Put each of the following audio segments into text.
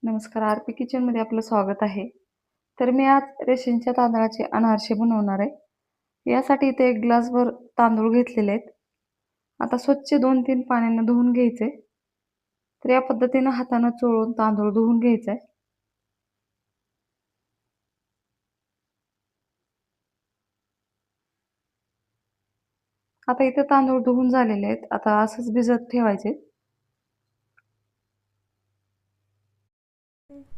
नमस्कार, आरपी किचनमध्ये आपलं स्वागत आहे. तर मी आज रेशनच्या तांदळाचे अनारसे बनवणार आहे. यासाठी इथे 1 ग्लासभर तांदूळ घेतलेले आहेत. आता स्वच्छ 2-3 पाण्याने धुवून घ्यायचे. तर या पद्धतीनं हातानं चोळून तांदूळ धुवून घ्यायचा आहे. आता इथे तांदूळ धुवून झालेले आहेत. आता असंच भिजत ठेवायचे.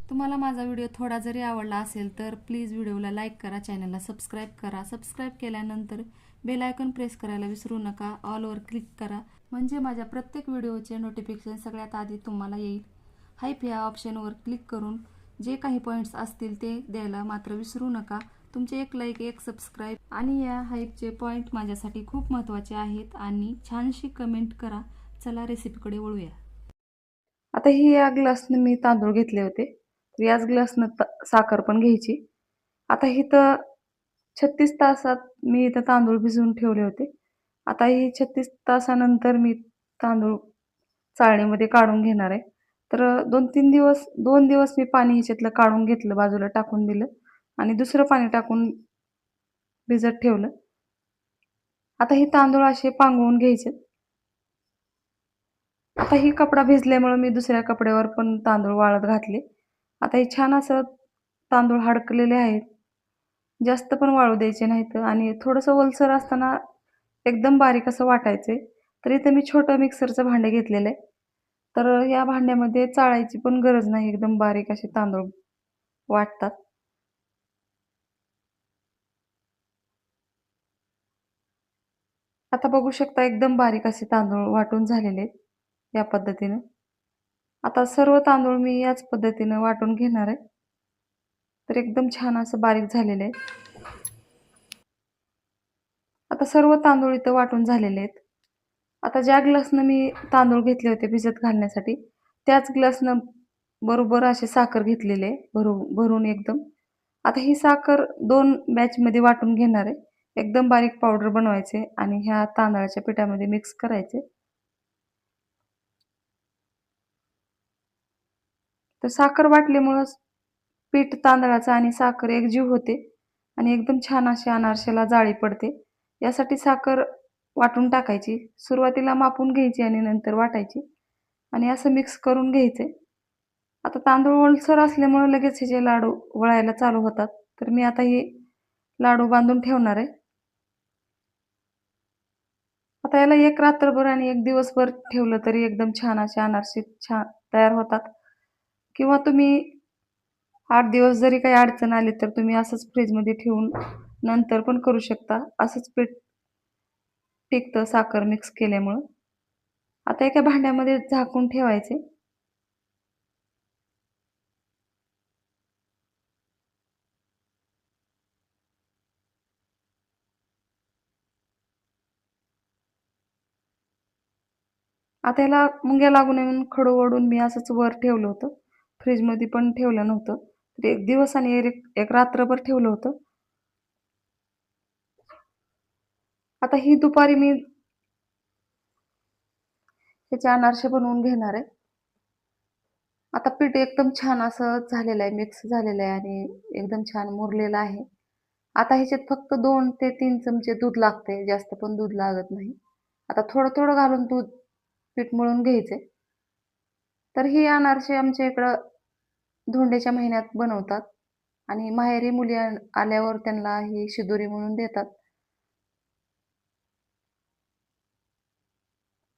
तुम्हाला माझा व्हिडिओ थोडा जरी आवडला असेल तर प्लीज व्हिडिओला लाईक करा, चॅनलला सबस्क्राईब करा. सबस्क्राईब केल्यानंतर बेल आयकॉन प्रेस करायला विसरू नका. ऑलवर क्लिक करा म्हणजे माझ्या प्रत्येक व्हिडिओचे नोटिफिकेशन सगळ्यात आधी तुम्हाला येईल. हाईप या ऑप्शनवर क्लिक करून जे काही पॉईंट्स असतील ते द्यायला मात्र विसरू नका. तुमचे एक लाईक, एक सबस्क्राईब आणि या हाईपचे पॉईंट माझ्यासाठी खूप महत्त्वाचे आहेत. आणि छानशी कमेंट करा. चला रेसिपीकडे वळूया. आता ही या ग्लासने मी तांदूळ घेतले होते. तर याच ग्लासनं साखर पण घ्यायची. आता इथं 36 तासात मी इथं तांदूळ भिजवून ठेवले होते. आता ही 36 तासानंतर मी तांदूळ चाळणीमध्ये काढून घेणार आहे. तर 2 दिवस मी पाणी ह्याच्यातलं काढून घेतलं, बाजूला टाकून दिलं आणि दुसरं पाणी टाकून भिजत ठेवलं. आता हे तांदूळ असे पांगवून घ्यायचे. आता ही कपडा भिजल्यामुळे मी दुसऱ्या कपड्यावर पण तांदूळ वाळत घातले. आता हे छान असं तांदूळ हडकलेले आहेत. जास्त पण वाळू द्यायचे नाहीत आणि थोडंसं ओलसर असताना एकदम बारीक असं वाटायचंय. तर इथं मी छोटं मिक्सरचं भांडं घेतलेलं आहे. तर या भांड्यामध्ये चाळायची पण गरज नाही. एकदम बारीक असे तांदूळ वाटतात. आता बघू शकता एकदम बारीक असे तांदूळ वाटून झालेले आहेत या पद्धतीनं. आता सर्व तांदूळ मी याच पद्धतीनं वाटून घेणार आहे. तर एकदम छान असं बारीक झालेलं आहे. आता सर्व तांदूळ इथं वाटून झालेले आहेत. आता ज्या ग्लासनं मी तांदूळ घेतले होते भिजत घालण्यासाठी, त्याच ग्लासनं बरोबर अशी साखर घेतलेली आहे, भरून एकदम. आता ही साखर 2 बॅचमध्ये वाटून घेणार आहे. एकदम बारीक पावडर बनवायचे आणि ह्या तांदळाच्या पिठामध्ये मिक्स करायचे. तर साखर वाटल्यामुळं पीठ तांदळाचं आणि साखर एकजीव होते आणि एकदम छान अशी अनारशाला जाळी पडते. यासाठी साखर वाटून टाकायची. सुरुवातीला मापून घ्यायची आणि नंतर वाटायची आणि असं मिक्स करून घ्यायचे. आता तांदूळ ओलसर असल्यामुळे लगेच ह्याचे लाडू वळायला चालू होतात. तर मी आता हे लाडू बांधून ठेवणार आहे. आता याला 1 रात्रभर आणि 1 दिवसभर ठेवलं तरी एकदम छान असे अनारसे तयार होतात. किंवा तुम्ही 8 दिवस जरी काही अडचण आली तर तुम्ही असंच फ्रीजमध्ये ठेवून नंतर पण करू शकता. असंच पीठ टिकतं साखर मिक्स केल्यामुळं. आता एका भांड्यामध्ये झाकून ठेवायचे. आता याला मुंग्या लागू नये म्हणून खडू ओढून मी असंच वर ठेवलं होतं. फ्रीजमध्ये पण ठेवलं नव्हतं. तर 1 दिवस आणि 1 रात्रभर ठेवलं होतं. आता ही दुपारी मी ह्याचे अनारसे बनवून घेणार आहे. आता पीठ एकदम छान असं झालेलं आहे, मिक्स झालेलं आहे आणि एकदम छान मुरलेलं आहे. आता ह्याच्यात फक्त 2 ते 3 चमचे दूध लागते, जास्त पण दूध लागत नाही. आता थोडं-थोडं घालून दूध पीठ मळून घ्यायचे. तर ही अनारसे आमच्या इकडं धोंड्याच्या महिन्यात बनवतात आणि माहेरी मुली आल्यावर त्यांना ही शिदोरी म्हणून देतात.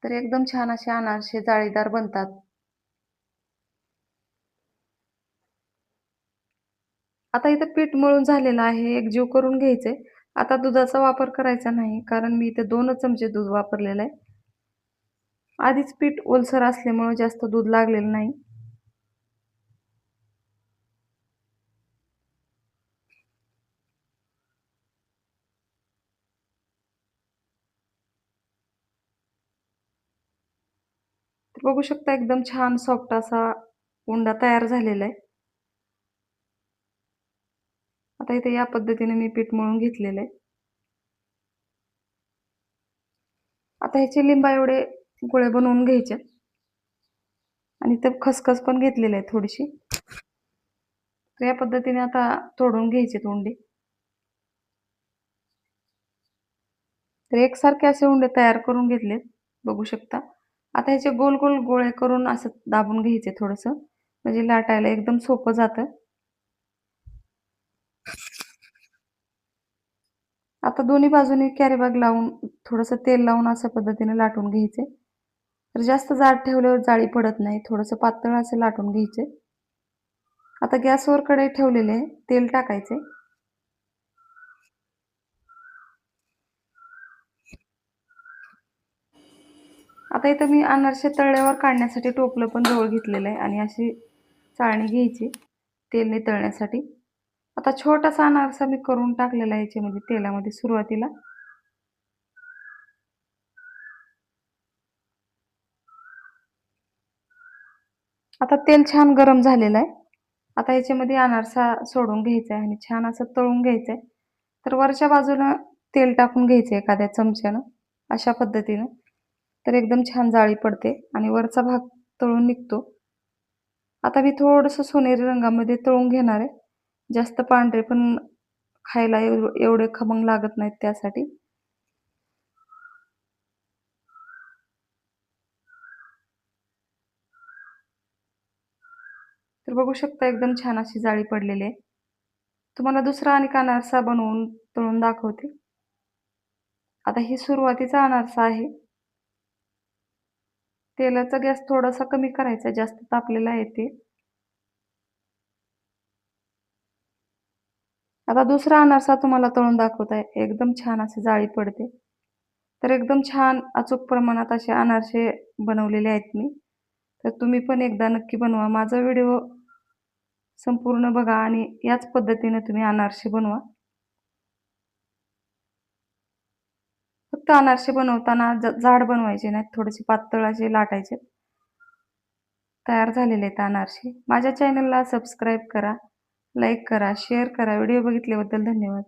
तर एकदम छान असे अनारसे जाळीदार बनतात. आता इथं पीठ मळून झालेलं आहे, एकजीव करून घ्यायचंय. आता दुधाचा वापर करायचा नाही, कारण मी इथे 2च चमचे दूध वापरलेलं आहे. आधीच पीठ ओलसर असल्यामुळे जास्त दूध लागलेलं नाही. तर बघू शकता एकदम छान सॉफ्ट असा उंडा तयार झालेला आहे. आता इथे या पद्धतीने मी पीठ मळून घेतलेलं आहे. आता ह्याचे लिंबा एवढे गोळे बनवून घ्यायचे आणि इथे खसखस पण घेतलेली आहे थोडीशी. तर या पद्धतीने आता तोडून घ्यायचे उंडे. तर एकसारखे असे उंडे तयार करून घेतलेत, बघू शकता. आता ह्याचे गोल गोल गोळे करून असं दाबून घ्यायचे थोडंसं, म्हणजे लाटायला एकदम सोपं जातं. आता दोन्ही बाजूनी कॅरी बॅग लावून थोडंसं तेल लावून अशा पद्धतीने लाटून घ्यायचे. तर जास्त जाड ठेवल्यावर जाळी पडत नाही. थोडंसं पातळ असे लाटून घ्यायचे. आता गॅसवर कढई ठेवलेली आहे. तेल टाकायचे. आता इथं मी अनारसे तळल्यावर काढण्यासाठी टोपलं पण जवळ घेतलेलं आहे आणि अशी चाळणी घ्यायची तेलने तळण्यासाठी. आता छोटासा अनारसा मी करून टाकलेला आहे याच्यामध्ये तेलामध्ये सुरुवातीला. आता तेल छान गरम झालेलं आहे. आता याच्यामध्ये अनारसा सोडून घ्यायचा आहे आणि छान असं तळून घ्यायचं आहे. तर वरच्या बाजूनं तेल टाकून घ्यायचं एखाद्या चमच्यानं अशा पद्धतीनं. तर एकदम छान जाळी पडते आणि वरचा भाग तळून निघतो. आता मी थोडंसं सोनेरी रंगामध्ये तळून घेणार आहे. जास्त पांढरे पण खायला एवढे खमंग लागत नाहीत त्यासाठी. तर बघू शकता एकदम छान अशी जाळी पडलेली आहे. तुम्हाला दुसरा आणि अनारसा बनवून तळून दाखवते. आता ही सुरुवातीचा अनारसा आहे. तेलाचा गॅस थोडासा कमी करायचा, जास्त तापलेला आहे ते. आता दुसरा अनारसा तुम्हाला तळून दाखवत आहे. एकदम छान अशी जाळी पडते. तर एकदम छान अचूक प्रमाणात असे अनारसे बनवलेले आहेत मी. तर तुम्ही पण एकदा नक्की बनवा. माझा व्हिडिओ संपूर्ण बघा आणि याच पद्धतीने तुम्ही अनारसे बनवा. फक्त अनारसे बनवताना जाड बनवायचे नाहीत, थोडेसे पातळ असे लाटायचे. तयार झालेले आहेत अनारसे. माझ्या चॅनलला सबस्क्राईब करा, लाईक करा, शेअर करा. व्हिडिओ बघितल्याबद्दल धन्यवाद.